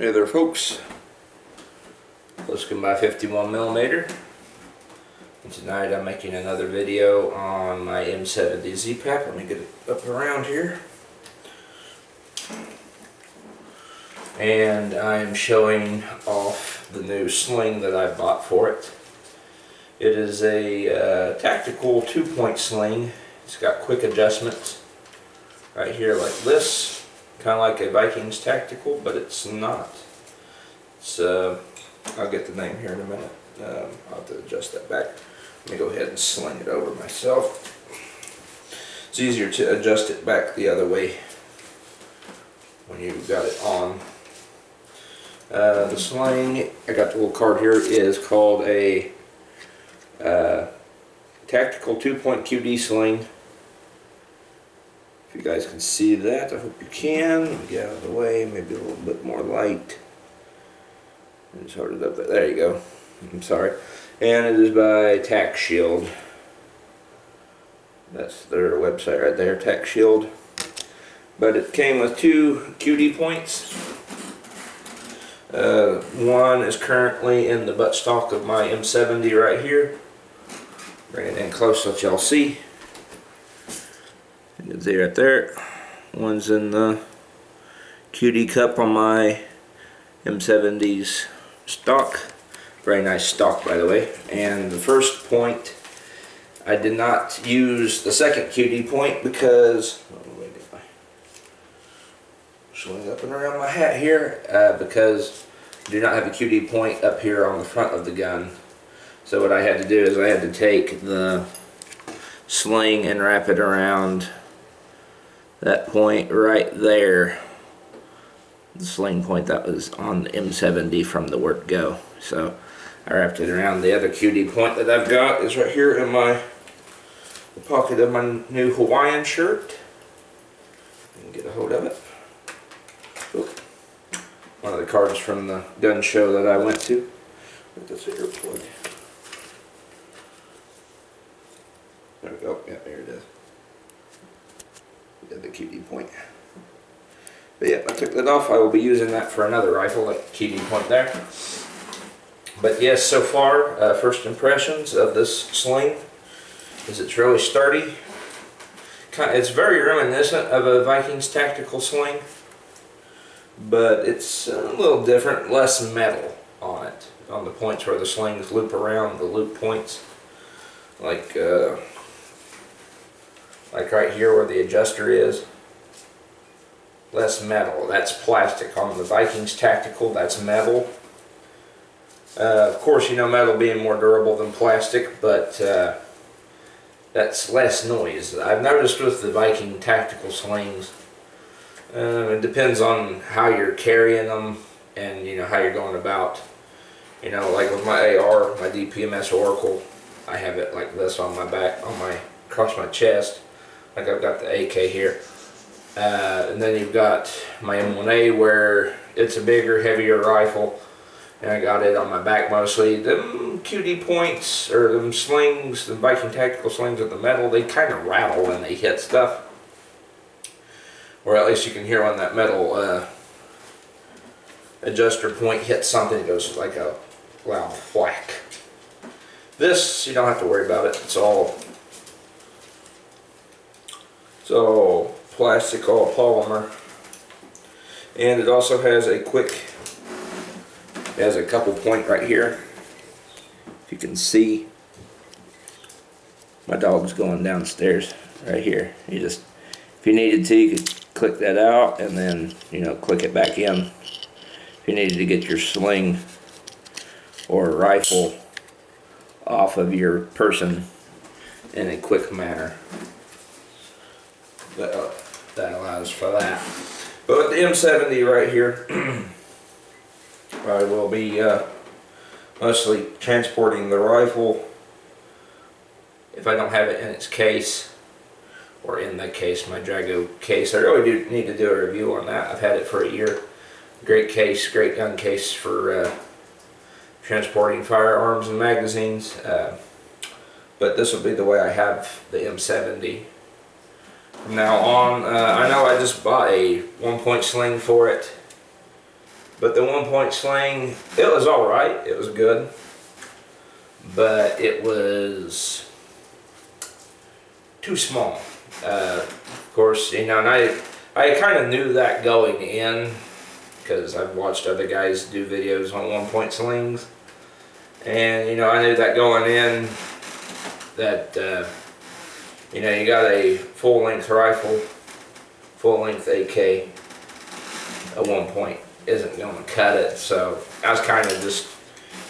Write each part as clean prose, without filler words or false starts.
Hey there folks, looking by 51mm, and tonight I'm making another video on my M70 ZPAP. Let me get it up around here. And I am showing off the new sling that I bought for it. It is a tactical 2-point sling. It's got quick adjustments right here like this. Kind of like a Vikings tactical, but it's not. It's I'll get the name here in a minute. I'll have to adjust that back. Let me go ahead and sling it over myself. It's easier to adjust it back the other way when you've got it on. The sling, I got the little card here, is called a tactical 2-point QD sling. If you guys can see that, I hope you can. Let me get out of the way, maybe a little bit more light. Just hold it up there. There you go. I'm sorry. And it is by TacShield. That's their website right there, TacShield. But it came with 2 QD points. One is currently in the buttstock of my M70 right here. Bring it in close so y'all see. You can see right there. One's in the QD cup on my M70's stock. Very nice stock, by the way. And the first point, I did not use the second QD point because swing up and around my hat here, because I do not have a QD point up here on the front of the gun. So what I had to do is I had to take the sling and wrap it around that point right there. The sling point that was on the M70 from the word go. So I wrapped it around. The other QD point that I've got is right here in the pocket of my new Hawaiian shirt. You can get a hold of it. Oop. One of the cards from the gun show that I went to. Put this here plug. There we go. Yeah, there it is. The QD point. But yeah, I took that off. I will be using that for another rifle, like QD point there. But yes, so far, first impressions of this sling is it's really sturdy. It's very reminiscent of a Vikings tactical sling, but it's a little different, less metal on it, on the points where the slings loop around, the loop points, like right here where the adjuster is. Less metal. That's plastic. On the Vikings tactical, that's metal. Of course, you know, metal being more durable than plastic, but that's less noise. I've noticed with the Viking tactical slings, it depends on how you're carrying them and, you know, how you're going about. You know, like with my AR, my DPMS Oracle, I have it like this on my back, across my chest. Like I've got the AK here. And then you've got my M1A where it's a bigger, heavier rifle, and I got it on my back mostly. Them QD points, or them slings, the Viking tactical slings with the metal, they kind of rattle when they hit stuff. Or at least you can hear when that metal adjuster point hits something, it goes like a loud whack. This, you don't have to worry about it. It's all plastic, all polymer, and it also has a couple point right here. If you can see, my dog's going downstairs right here. If you needed to, you could click that out and then, you know, click it back in. If you needed to get your sling or rifle off of your person in a quick manner. That allows for that. But with the M70 right here, I will be mostly transporting the rifle if I don't have it in its case, or in the case, my Drago case. I really do need to do a review on that. I've had it for a year. Great case, great gun case for transporting firearms and magazines. But this will be the way I have the M70. From now on, I know I just bought a 1-point sling for it. But the 1-point sling, it was alright, it was good. But it was too small. Of course, you know, and I kind of knew that going in, because I've watched other guys do videos on 1-point slings. And, you know, I knew that going in that, you know, you got a full-length rifle, full-length AK, a 1-point isn't going to cut it. So I was kind of just,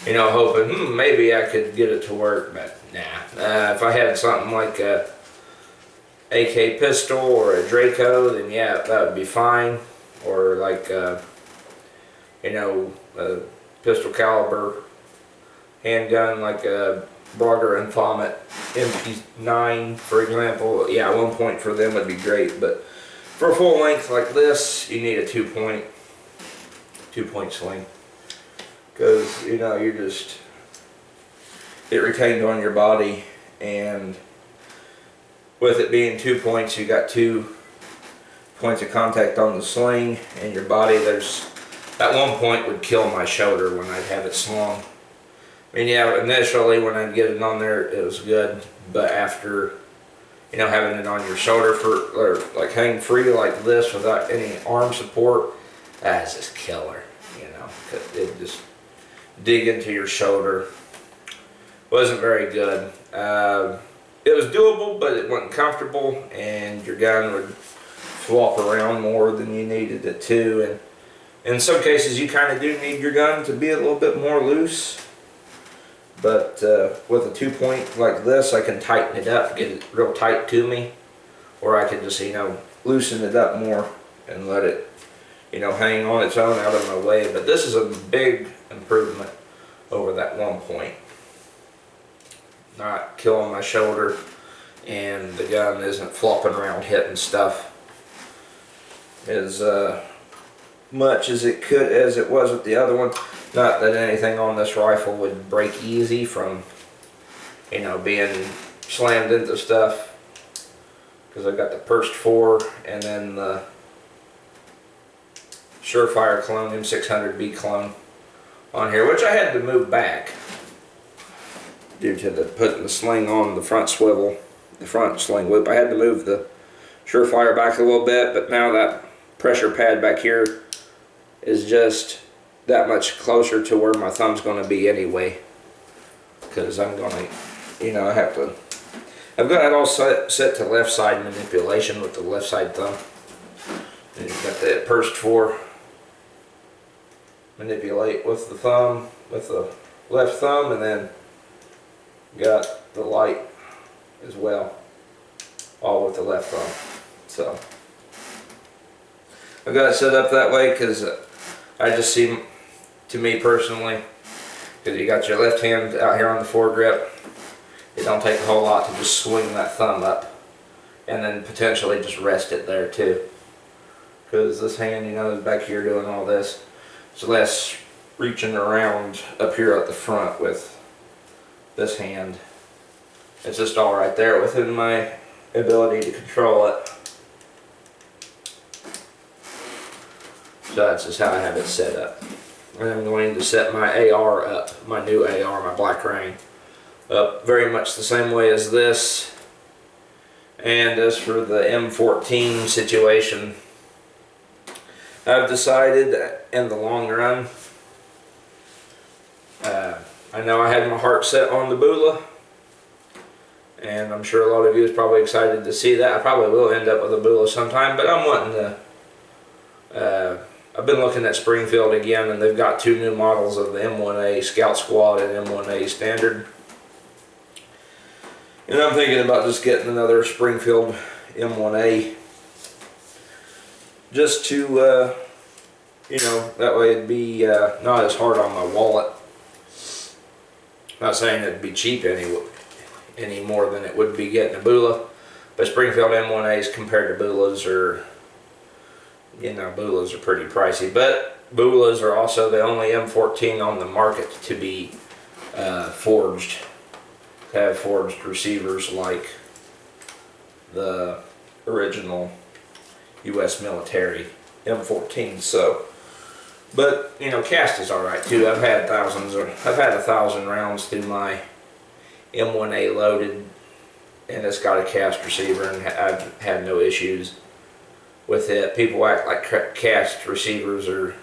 you know, hoping, maybe I could get it to work, but nah. If I had something like a AK pistol or a Draco, then yeah, that would be fine. Or like, you know, a pistol caliber handgun like a Brogger and Vomit MP9, for example. Yeah, 1-point for them would be great, but for a full length like this, you need a 2-point sling, because you know you're just, it retained on your body, and with it being 2 points, you got 2 points of contact on the sling and your body. There's that 1 point would kill my shoulder when I'd have it slung. I mean, yeah, initially when I'd get it on there, it was good, but after, you know, having it on your shoulder for, or like hang free like this without any arm support, that's just killer, you know, 'cause it just dig into your shoulder. Wasn't very good. It was doable, but it wasn't comfortable, and your gun would flop around more than you needed it to, and in some cases you kind of do need your gun to be a little bit more loose. But with a 2-point like this, I can tighten it up, get it real tight to me, or I can just, you know, loosen it up more and let it, you know, hang on its own out of my way. But this is a big improvement over that 1-point. Not killing my shoulder, and the gun isn't flopping around hitting stuff as much as it could, as it was with the other one. Not that anything on this rifle would break easy from, you know, being slammed into stuff, because I've got the Perst 4 and then the Surefire clone, M600B clone on here, which I had to move back due to the putting the sling on the front swivel, the front sling loop. I had to move the Surefire back a little bit, but now that pressure pad back here is just that much closer to where my thumb's going to be anyway, because I'm going to, you know, I've got it all set to left side manipulation with the left side thumb. And you've got the Perst 4 manipulate with the thumb, with the left thumb, and then got the light as well, all with the left thumb. So I've got it set up that way because I just see, to me personally, because you got your left hand out here on the foregrip, it don't take a whole lot to just swing that thumb up and then potentially just rest it there too. Because this hand, you know, is back here doing all this. It's less reaching around up here at the front with this hand. It's just all right there within my ability to control it. So that's just how I have it set up. And I'm going to set my AR up, my new AR, my Black Rain, up very much the same way as this. And as for the M14 situation, I've decided in the long run, I know I had my heart set on the Bula, and I'm sure a lot of you is probably excited to see that. I probably will end up with a Bula sometime, but I'm wanting to, I've been looking at Springfield again, and they've got 2 new models of the M1A Scout Squad and M1A Standard. And I'm thinking about just getting another Springfield M1A, just to, you know, that way it'd be not as hard on my wallet. Not saying it'd be cheap any more than it would be getting a Bula, but Springfield M1As compared to Bulas are, you know, Bulas are pretty pricey. But Bulas are also the only M14 on the market to be forged, to have forged receivers like the original U.S. military M14. So But you know, cast is all right too. I've had 1,000 rounds through my M1A loaded, and it's got a cast receiver, and I've had no issues with it. People act like cast receivers are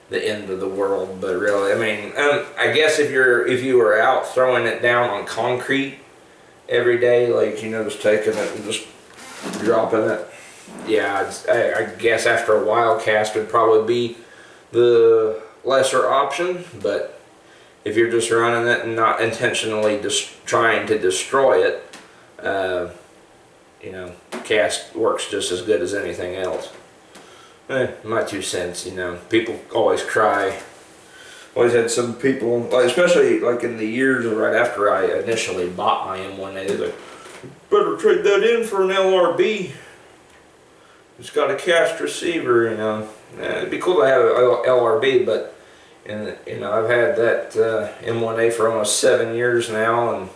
the end of the world, but really, I mean, I guess if you were out throwing it down on concrete every day, like, you know, just taking it and just dropping it, yeah, I guess after a while, cast would probably be the lesser option. But if you're just running it and not intentionally just trying to destroy it, you know, cast works just as good as anything else. My 2 cents, you know. People always cry. Always had some people, like, especially like in the years right after I initially bought my M1A, they're like, better trade that in for an LRB. It's got a cast receiver, you know. It'd be cool to have an LRB, but you know, I've had that M1A for almost 7 years now,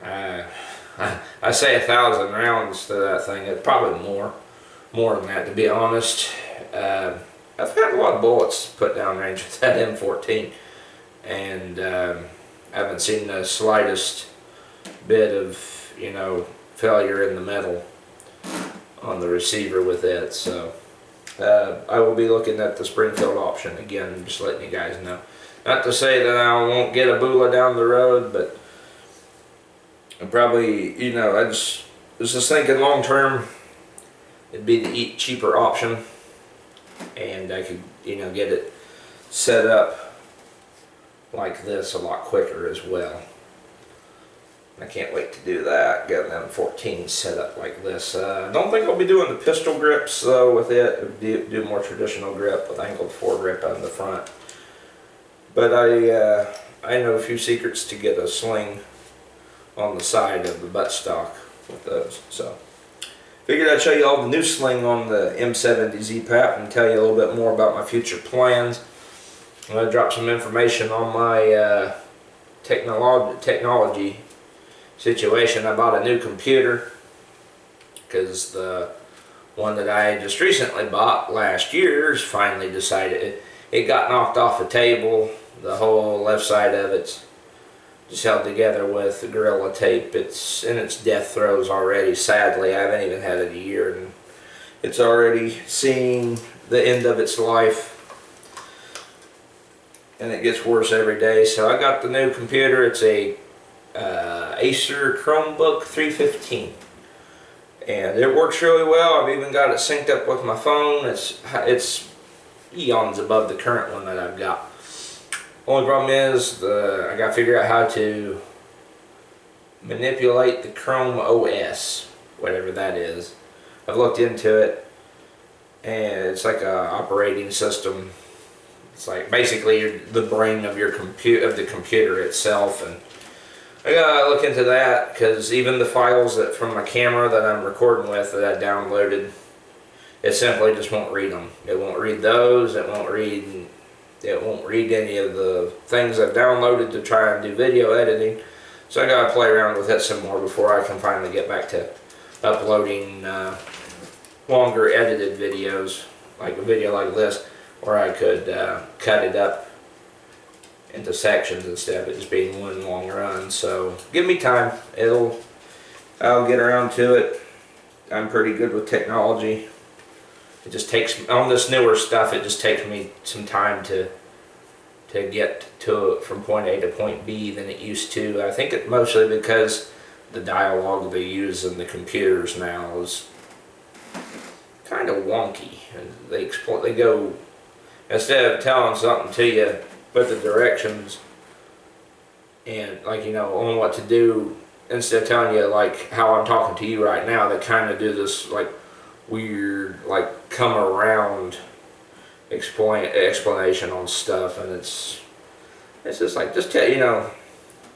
and I say 1,000 rounds to that thing. It's probably more than that, to be honest. I've had a lot of bullets put down range with that M14, and I haven't seen the slightest bit of, you know, failure in the metal on the receiver with it. So I will be looking at the Springfield option again, just letting you guys know. Not to say that I won't get a Bula down the road, but I probably, you know, I was just thinking long term, it'd be the cheaper option, and I could, you know, get it set up like this a lot quicker as well. I can't wait to do that, get them 14 set up like this. I don't think I'll be doing the pistol grips though with it. Do more traditional grip with angled foregrip on the front. But I know a few secrets to get a sling on the side of the buttstock with those. So figured I'd show you all the new sling on the M70 ZPAP and tell you a little bit more about my future plans. I'm going to drop some information on my technology situation. I bought a new computer because the one that I just recently bought last year finally decided it got knocked off the table. The whole left side of it's just held together with the Gorilla Tape. It's in its death throes already. Sadly, I haven't even had it a year, and it's already seeing the end of its life, and it gets worse every day. So I got the new computer. It's a Acer Chromebook 315, and it works really well. I've even got it synced up with my phone. It's eons above the current one that I've got. Only problem is I got to figure out how to manipulate the Chrome OS, whatever that is. I've looked into it, and it's like a operating system. It's like basically the brain of your the computer itself, and I gotta look into that because even the files from my camera that I'm recording with that I downloaded, it simply just won't read them. It won't read those. It won't read any of the things I've downloaded to try and do video editing. So I gotta play around with it some more before I can finally get back to uploading longer edited videos, like a video like this, where I could cut it up into sections instead of it just being one long run. So give me time. I'll get around to it. I'm pretty good with technology. It just takes, on this newer stuff, it just takes me some time to get from point A to point B than it used to. I think it mostly because the dialogue they use in the computers now is kind of wonky. They go, instead of telling something to you with the directions and, like, you know, on what to do, instead of telling you like how I'm talking to you right now, they kind of do this like weird, like, come around explanation on stuff, and it's just like, just tell, you know,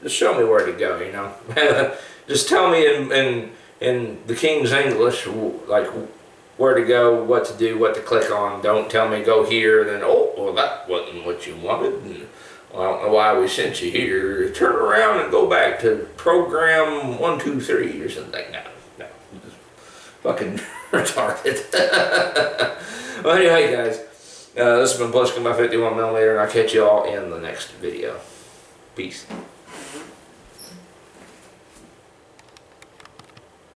just show me where to go, you know. Just tell me in the King's English, like, where to go, what to do, what to click on. Don't tell me go here and then, oh, well, that wasn't what you wanted, and well, I don't know why we sent you here. Turn around and go back to program 1, 2, 3 or something. No, just fucking retarded. Well, anyway, guys, This has been Blitzcomb by 51mm, and I'll catch you all in the next video. Peace.